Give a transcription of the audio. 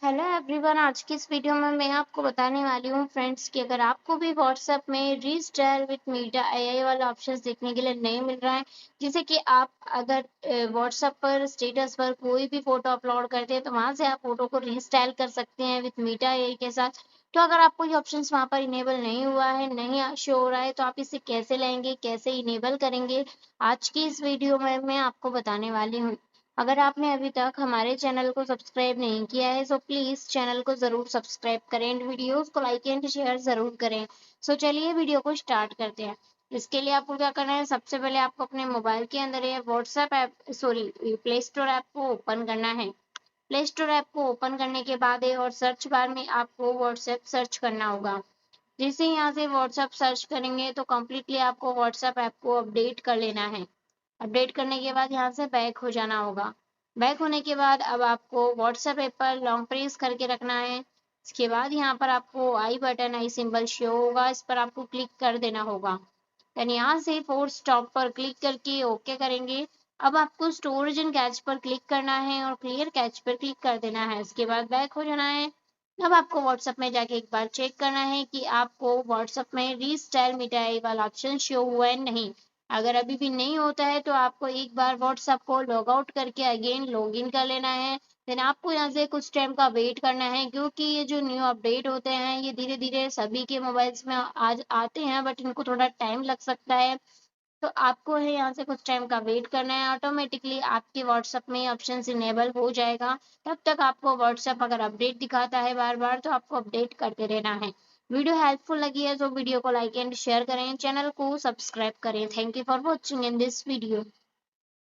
Hello everyone, आज की इस वीडियो में मैं आपको बताने वाली हूँ फ्रेंड्स कि अगर आपको भी व्हाट्सएप में रीस्टाइल विद मीटा एआई वाला ऑप्शंस देखने के लिए नहीं मिल रहा है, जिससे कि आप अगर व्हाट्सएप पर स्टेटस पर कोई भी फोटो अपलोड करते हैं तो वहां से आप फोटो को रीस्टाइल कर सकते हैं विद मीटा एआई के साथ। तो अगर आपको ये ऑप्शंस वहां पर इनेबल नहीं हुआ है, नहीं शो हो रहा है, तो आप इसे कैसे लाएंगे, कैसे इनेबल करेंगे, आज की इस वीडियो में मैं आपको बताने वाली हूँ। अगर आपने अभी तक हमारे चैनल को सब्सक्राइब नहीं किया है तो प्लीज चैनल को जरूर सब्सक्राइब करें एंड वीडियोस को लाइक एंड शेयर जरूर करें। चलिए वीडियो को स्टार्ट करते हैं। इसके लिए आपको क्या करना है, सबसे पहले आपको अपने मोबाइल के अंदर ये WhatsApp app play store app को ओपन करना है। प्ले स्टोर ऐप को ओपन करने के बाद और सर्च बार में आपको व्हाट्सएप सर्च करना होगा। जैसे यहाँ से व्हाट्सएप सर्च करेंगे तो कम्प्लीटली आपको व्हाट्सएप ऐप को अपडेट कर लेना है। अपडेट करने के बाद यहाँ से बैक हो जाना होगा। बैक होने के बाद अब आपको व्हाट्सएप ऐप पर लॉन्ग प्रेस करके रखना है। इसके बाद यहाँ पर आपको आई सिंबल शो होगा, इस पर आपको क्लिक कर देना होगा। देन यहाँ से फोर्स स्टॉप पर क्लिक करके ओके करेंगे। अब आपको स्टोरेज एंड कैच पर क्लिक करना है और क्लियर कैच पर क्लिक कर देना है। इसके बाद बैक हो जाना है। अब आपको व्हाट्सएप में जाके एक बार चेक करना है कि आपको व्हाट्सएप में रीस्टाइल मिटाई वाला ऑप्शन शो हुआ है नहीं। अगर अभी भी नहीं होता है तो आपको एक बार व्हाट्सएप को लॉग आउट करके अगेन लॉग इन कर लेना है। देन आपको यहाँ से कुछ टाइम का वेट करना है, क्योंकि ये जो न्यू अपडेट होते हैं ये धीरे धीरे सभी के मोबाइल्स में आज आते हैं, बट इनको थोड़ा टाइम लग सकता है। तो आपको है यहाँ से कुछ टाइम का वेट करना है, ऑटोमेटिकली आपके व्हाट्सएप में ऑप्शन इनेबल हो जाएगा। तब तक आपको व्हाट्सएप अगर अपडेट दिखाता है बार बार तो आपको अपडेट करते रहना है। वीडियो हेल्पफुल लगी है तो वीडियो को लाइक एंड शेयर करें, चैनल को सब्सक्राइब करें। Thank you for watching in this video.